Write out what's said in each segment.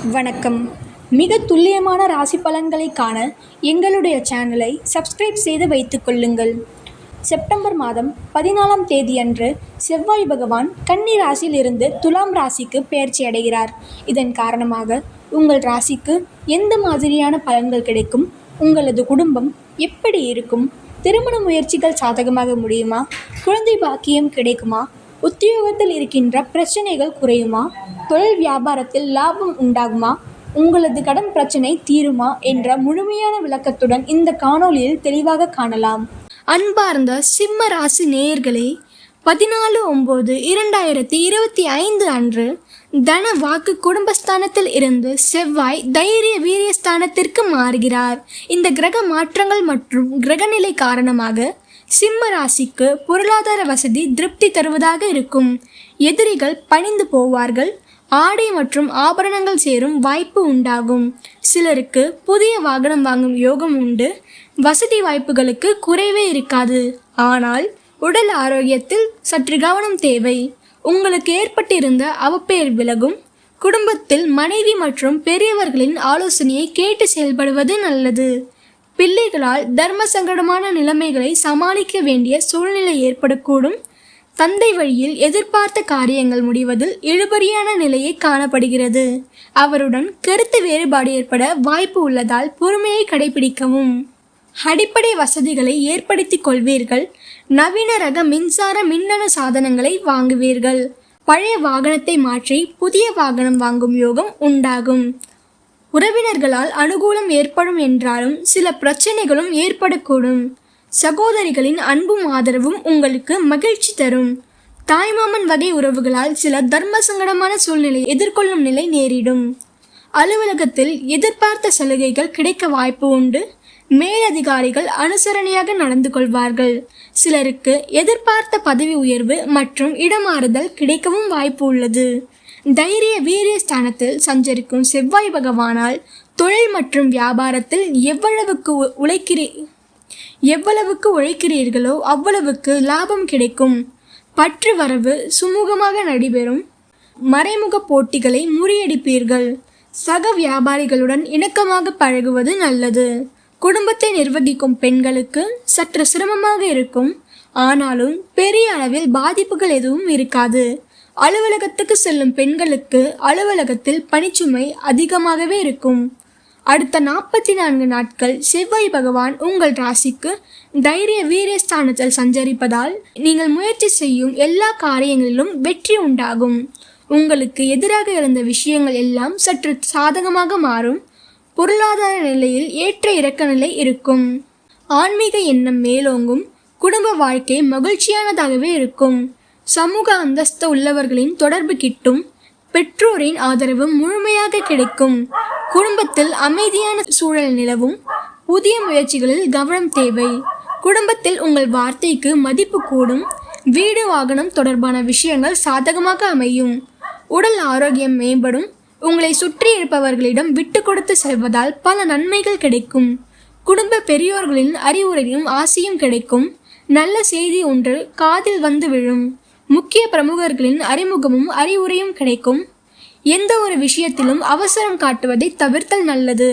வணக்கம். மிக துல்லியமான ராசி பலன்களை காண எங்களுடைய சேனலை சப்ஸ்கிரைப் செய்து வைத்துக் கொள்ளுங்கள். செப்டம்பர் மாதம் 14ஆம் தேதியன்று செவ்வாய் பகவான் கன்னி ராசியில் இருந்து துலாம் ராசிக்கு பெயர்ச்சி அடைகிறார். இதன் காரணமாக உங்கள் ராசிக்கு எந்த மாதிரியான பலன்கள் கிடைக்கும், உங்களது குடும்பம் எப்படி இருக்கும், திருமண முயற்சிகள் சாதகமாக முடியுமா, குழந்தை பாக்கியம் கிடைக்குமா, உத்தியோகத்தில் இருக்கின்ற பிரச்சனைகள் குறையுமா, தொழில் வியாபாரத்தில் லாபம் உண்டாகுமா, உங்களது கடன் பிரச்சனை தீருமா என்ற முழுமையான விளக்கத்துடன் இந்த காணொளியில் தெளிவாக காணலாம். அன்பார்ந்த சிம்ம ராசி நேயர்களே, 14/9/2025 அன்று தன வாக்கு குடும்பஸ்தானத்தில் இருந்து செவ்வாய் தைரிய வீரியஸ்தானத்திற்கு மாறுகிறார். இந்த கிரக மாற்றங்கள் மற்றும் கிரகநிலை காரணமாக சிம்ம ராசிக்கு பொருளாதார வசதி திருப்தி தருவதாக இருக்கும். எதிரிகள் பணிந்து போவார்கள். ஆடை மற்றும் ஆபரணங்கள் சேரும் வாய்ப்பு உண்டாகும். சிலருக்கு புதிய வாகனம் வாங்கும் யோகம் உண்டு. வசதி வாய்ப்புகளுக்கு குறைவே இருக்காது. ஆனால் உடல் ஆரோக்கியத்தில் சற்று கவனம் தேவை. உங்களுக்கு ஏற்பட்டிருந்த அவப்பெயர் விலகும். குடும்பத்தில் மனைவி மற்றும் பெரியவர்களின் ஆலோசனையை கேட்டு செயல்படுவது நல்லது. பிள்ளைகளால் தர்ம சங்கடமான நிலைமைகளை சமாளிக்க வேண்டிய சூழ்நிலை ஏற்படக்கூடும். தந்தை வழியில் எதிர்பார்த்த காரியங்கள் முடிவதில் இழுபறியான நிலையை காணப்படுகிறது. அவருடன் கருத்து வேறுபாடு ஏற்பட வாய்ப்பு உள்ளதால் பொறுமையை கடைபிடிக்கவும். அடிப்படை வசதிகளை ஏற்படுத்திக் கொள்வீர்கள். நவீன ரக மின்சார மின்னணு சாதனங்களை வாங்குவீர்கள். பழைய வாகனத்தை மாற்றி புதிய வாகனம் வாங்கும் யோகம் உண்டாகும். உறவினர்களால் அனுகூலம் ஏற்படும் என்றாலும் சில பிரச்சனைகளும் ஏற்படக்கூடும். சகோதரிகளின் அன்பும் ஆதரவும் உங்களுக்கு மகிழ்ச்சி தரும். தாய்மாமன் வகை உறவுகளால் சில தர்ம சங்கடமான சூழ்நிலை எதிர்கொள்ளும் நிலை நேரிடும். அலுவலகத்தில் எதிர்பார்த்த சலுகைகள் கிடைக்க வாய்ப்பு உண்டு. மேலதிகாரிகள் அனுசரணையாக நடந்து கொள்வார்கள். சிலருக்கு எதிர்பார்த்த பதவி உயர்வு மற்றும் இடமாறுதல் கிடைக்கவும் வாய்ப்பு உள்ளது. தைரிய வீரிய ஸ்தானத்தில் சஞ்சரிக்கும் செவ்வாய் பகவானால் தொழில் மற்றும் வியாபாரத்தில் எவ்வளவுக்கு உழைக்கிறீர்களோ அவ்வளவுக்கு லாபம் கிடைக்கும். பற்று வரவு சுமூகமாக நடைபெறும். மறைமுக போட்டிகளை முறியடிப்பீர்கள். சக வியாபாரிகளுடன் இணக்கமாக பழகுவது நல்லது. குடும்பத்தை நிர்வகிக்கும் பெண்களுக்கு சற்று சிரமமாக இருக்கும். ஆனாலும் பெரிய அளவில் பாதிப்புகள் எதுவும் இருக்காது. அலுவலகத்துக்கு செல்லும் பெண்களுக்கு அலுவலகத்தில் பணிச்சுமை அதிகமாகவே இருக்கும். அடுத்த 44 நாட்கள் செவ்வாய் பகவான் உங்கள் ராசிக்கு தைரிய வீரியஸ்தானத்தில் சஞ்சரிப்பதால் நீங்கள் முயற்சி செய்யும் எல்லா காரியங்களிலும் வெற்றி உண்டாகும். உங்களுக்கு எதிராக இருந்த விஷயங்கள் எல்லாம் சற்று சாதகமாக மாறும். பொருளாதார நிலையில் ஏற்ற இறக்க நிலை இருக்கும். ஆன்மீக எண்ணம் மேலோங்கும். குடும்ப வாழ்க்கை மகிழ்ச்சியானதாகவே இருக்கும். சமூக அந்தஸ்து உள்ளவர்களின் தொடர்பு கிட்டும். பெற்றோரின் ஆதரவு முழுமையாக கிடைக்கும். குடும்பத்தில் அமைதியான சூழல் நிலவும். புதிய முயற்சிகளில் கவனம் தேவை. குடும்பத்தில் உங்கள் வார்த்தைக்கு மதிப்பு கூடும். வீடு வாகனம் தொடர்பான விஷயங்கள் சாதகமாக அமையும். உடல் ஆரோக்கியம் மேம்படும். உங்களை சுற்றி இருப்பவர்களிடம் விட்டு கொடுத்து செல்வதால் பல நன்மைகள் கிடைக்கும். குடும்ப பெரியோர்களின் அறிவுரையும் ஆசையும் கிடைக்கும். நல்ல செய்தி ஒன்று காதில் வந்து விழும். முக்கிய பிரமுகர்களின் அறிமுகமும் அறிவுரையும் கிடைக்கும். எந்த ஒரு விஷயத்திலும் அவசரம் காட்டுவதை தவிர்த்தல் நல்லது.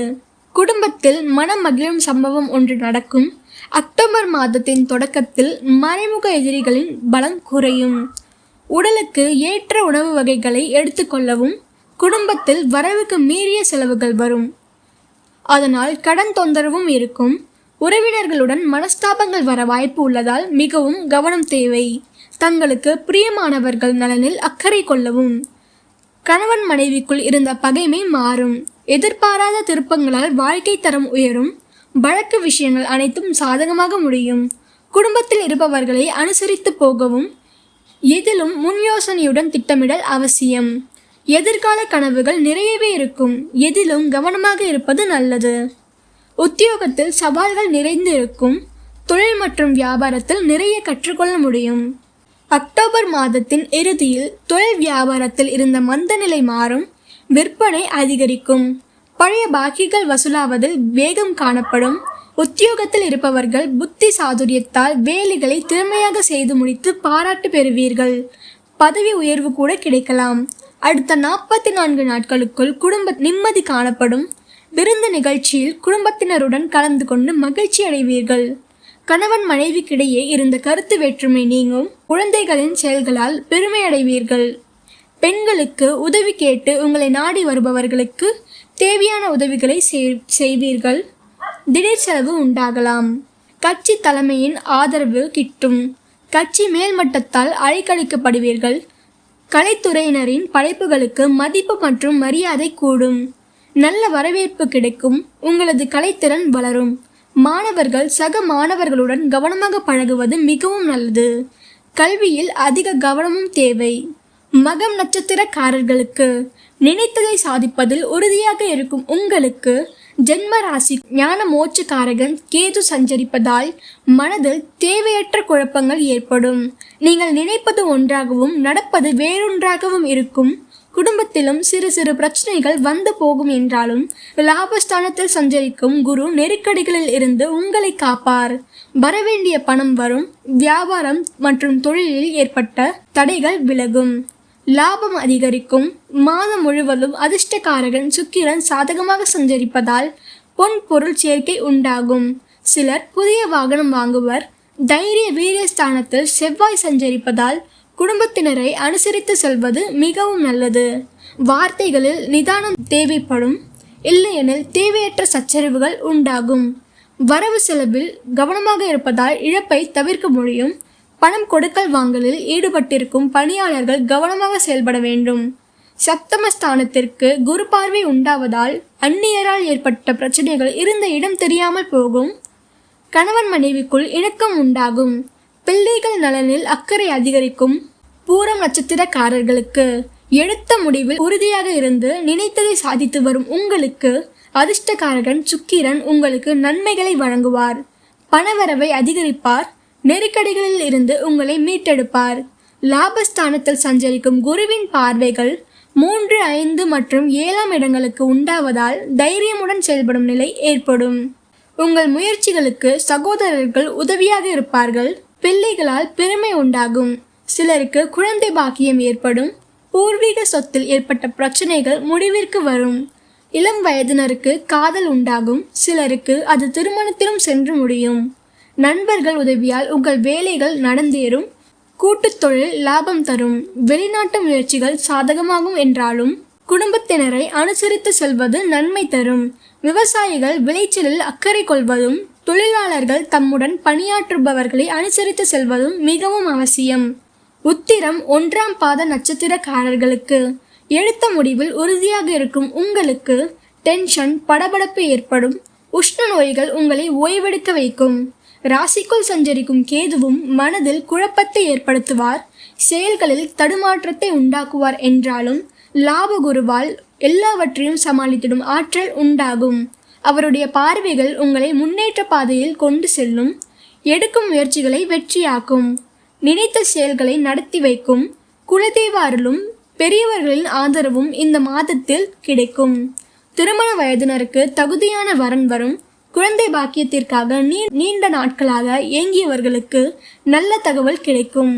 குடும்பத்தில் மனம் மகிழும் சம்பவம் ஒன்று நடக்கும். அக்டோபர் மாதத்தின் தொடக்கத்தில் மறைமுக எதிரிகளின் பலம் குறையும். உடலுக்கு ஏற்ற உணவு வகைகளை எடுத்துக்கொள்ளவும். குடும்பத்தில் வரவுக்கு மீறிய செலவுகள் வரும். அதனால் கடன் தொந்தரவும் இருக்கும். உறவினர்களுடன் மனஸ்தாபங்கள் வர வாய்ப்பு உள்ளதால் மிகவும் கவனம் தேவை. தங்களுக்கு பிரியமானவர்கள் நலனில் அக்கறை கொள்ளவும். கணவன் மனைவிக்குள் இருந்த பகைமை மாறும். எதிர்பாராத திருப்பங்களால் வாழ்க்கை தரம் உயரும். வழக்கு விஷயங்கள் அனைத்தும் சாதகமாக முடியும். குடும்பத்தில் இருப்பவர்களை அனுசரித்து போகவும். எதிலும் முன் யோசனையுடன் திட்டமிடல் அவசியம். எதிர்கால கனவுகள் நிறையவே இருக்கும். எதிலும் கவனமாக இருப்பது நல்லது. உத்தியோகத்தில் சவால்கள் நிறைந்து இருக்கும். தொழில் மற்றும் வியாபாரத்தில் நிறைய கற்றுக்கொள்ள முடியும். அக்டோபர் மாதத்தின் இறுதியில் தொழில் வியாபாரத்தில் இருந்த மந்த நிலை மாறும். விற்பனை அதிகரிக்கும். பழைய பாக்கிகள் வசூலாவதில் வேகம் காணப்படும். உத்தியோகத்தில் இருப்பவர்கள் புத்தி சாதுரியத்தால் வேலைகளை திறமையாக செய்து முடித்து பாராட்டு பெறுவீர்கள். பதவி உயர்வு கூட கிடைக்கலாம். அடுத்த 44 நாட்களுக்குள் குடும்ப நிம்மதி காணப்படும். விருந்து நிகழ்ச்சியில் குடும்பத்தினருடன் கலந்து கொண்டு மகிழ்ச்சி அடைவீர்கள். கணவன் மனைவிக்கிடையே இருந்த கருத்து வேற்றுமை நீங்கும். குழந்தைகளின் செயல்களால் பெருமை அடைவீர்கள். பெண்களுக்கு உதவி கேட்டு உங்களை நாடி வருபவர்களுக்கு தேவையான உதவிகளை செய்வீர்கள். திடீர் செலவு உண்டாகலாம். கட்சி தலைமையின் ஆதரவு கிட்டும். கட்சி மேல்மட்டத்தால் அழைக்கழிக்கப்படுவீர்கள். கலைத்துறையினரின் படைப்புகளுக்கு மதிப்பு மற்றும் மரியாதை கூடும். நல்ல வரவேற்பு கிடைக்கும். உங்களது கலைத்திறன் வளரும். மாணவர்கள் சக மாணவர்களுடன் கவனமாக பழகுவது மிகவும் நல்லது. கல்வியில் அதிக கவனமும் தேவை. மகம் நட்சத்திரக்காரர்களுக்கு நினைத்ததை சாதிப்பதில் உறுதியாக இருக்கும் உங்களுக்கு ஜென்ம ராசி ஞான மோட்சக்காரகன் கேது சஞ்சரிப்பதால் மனதில் தேவையற்ற குழப்பங்கள் ஏற்படும். நீங்கள் நினைப்பது ஒன்றாகவும் நடப்பது வேறொன்றாகவும் இருக்கும். குடும்பத்திலும் சிறு சிறு பிரச்சனைகள் வந்து போகும் என்றாலும் லாபஸ்தானத்தில் சஞ்சரிக்கும் குரு நெருக்கடிகளில் இருந்து உங்களை காப்பார். வரவேண்டிய பணம் வரும். வியாபாரம் மற்றும் தொழிலில் ஏற்பட்ட தடைகள் விலகும். லாபம் அதிகரிக்கும். மாதம் முழுவதும் அதிர்ஷ்டக்காரகன் சுக்கிரன் சாதகமாக சஞ்சரிப்பதால் பொன் பொருள் சேர்க்கை உண்டாகும். சிலர் புதிய வாகனம் வாங்குவர். தைரிய வீரியஸ்தானத்தில் செவ்வாய் சஞ்சரிப்பதால் குடும்பத்தினரை அனுசரித்து செல்வது மிகவும் நல்லது. வார்த்தைகளில் நிதானம் தேவைப்படும். இல்லையெனில் தேவையற்ற சச்சரவுகள் உண்டாகும். வரவு செலவில் கவனமாக இருப்பதால் இழப்பை தவிர்க்க முடியும். பணம் கொடுக்கல் வாங்கலில் ஈடுபட்டிருக்கும் பணியாளர்கள் கவனமாக செயல்பட வேண்டும். சப்தமஸ்தானத்திற்கு குரு பார்வை உண்டாவதால் அந்நியரால் ஏற்பட்ட பிரச்சனைகள் இருந்த இடம் தெரியாமல் போகும். கணவன் மனைவிக்குள் இணக்கம் உண்டாகும். பிள்ளைகள் நலனில் அக்கறை அதிகரிக்கும். பூரம் நட்சத்திரக்காரர்களுக்கு எடுத்த முடிவில் உறுதியாக இருந்து நினைத்ததை சாதித்து வரும் உங்களுக்கு அதிர்ஷ்டக்காரகன் சுக்கிரன் உங்களுக்கு நன்மைகளை வழங்குவார். பணவரவை அதிகரிப்பார். நெருக்கடிகளில் இருந்து உங்களை மீட்டெடுப்பார். லாபஸ்தானத்தில் சஞ்சரிக்கும் குருவின் பார்வைகள் 3, 5 மற்றும் 7ஆம் இடங்களுக்கு உண்டாவதால் தைரியமுடன் செயல்படும் நிலை ஏற்படும். உங்கள் முயற்சிகளுக்கு சகோதரர்கள் உதவியாக இருப்பார்கள். பிள்ளைகளால் பெருமை உண்டாகும். சிலருக்கு குழந்தை பாக்கியம் ஏற்படும். பூர்வீக சொத்தில் ஏற்பட்ட பிரச்சனைகள் முடிவிற்கு வரும். இளம் வயதினருக்கு காதல் உண்டாகும். சிலருக்கு அது திருமணத்திலும் சென்று முடியும். நண்பர்கள் உதவியால் உங்கள் வேலைகள் நடந்தேறும். கூட்டுத் தொழில் லாபம் தரும். வெளிநாட்டு முயற்சிகள் சாதகமாகும் என்றாலும் குடும்பத்தினரை அனுசரித்து செல்வது நன்மை தரும். விவசாயிகள் விளைச்சலில் அக்கறை கொள்வதும் தொழிலாளர்கள் தம்முடன் பணியாற்றுபவர்களை அனுசரித்து செல்வதும் மிகவும் அவசியம். உத்திரம் 1ஆம் பாத நட்சத்திரக்காரர்களுக்கு எடுத்த முடிவில் உறுதியாக இருக்கும் உங்களுக்கு டென்ஷன் படபடப்பு ஏற்படும். உஷ்ண நோய்கள் உங்களை ஓய்வெடுக்க வைக்கும். ராசிக்குள் சஞ்சரிக்கும் கேதுவும் மனதில் குழப்பத்தை ஏற்படுத்துவார். செயல்களில் தடுமாற்றத்தை உண்டாக்குவார் என்றாலும் லாபகுருவால் எல்லாவற்றையும் சமாளித்திடும் ஆற்றல் உண்டாகும். அவருடைய பார்வைகள் உங்களை முன்னேற்ற பாதையில் கொண்டு செல்லும். எடுக்கும் முயற்சிகளை வெற்றியாக்கும். நினைத்த செயல்களை நடத்தி வைக்கும். குலதெய்வ அருளும் பெரியவர்களின் ஆதரவும் இந்த மாதத்தில் கிடைக்கும். திருமண வயதினருக்கு தகுதியான வரன் வரும். குழந்தை பாக்கியத்திற்காக நீண்ட நாட்களாக ஏங்கியவர்களுக்கு நல்ல தகவல் கிடைக்கும்.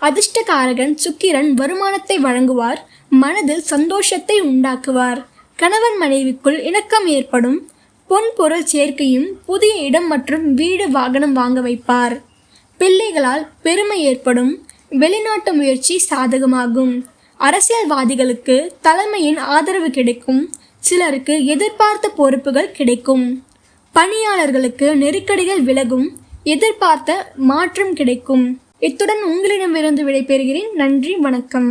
அதிர்ஷ்டகாரகன் சுக்கிரன் வருமானத்தை வழங்குவார். மனதில் சந்தோஷத்தை உண்டாக்குவார். கணவன் மனைவிக்குள் இணக்கம் ஏற்படும். பொன் பொருள் சேர்க்கையும் புதிய இடம் மற்றும் வீடு வாகனம் வாங்க வைப்பார். பிள்ளைகளால் பெருமை ஏற்படும். வெளிநாட்டு முயற்சி சாதகமாகும். அரசியல்வாதிகளுக்கு தலைமையின் ஆதரவு கிடைக்கும். சிலருக்கு எதிர்பார்த்த பொறுப்புகள் கிடைக்கும். பணியாளர்களுக்கு நெருக்கடிகள் விலகும். எதிர்பார்த்த மாற்றம் கிடைக்கும். இத்துடன் உங்களிடமிருந்து விடைபெறுகிறேன். நன்றி, வணக்கம்.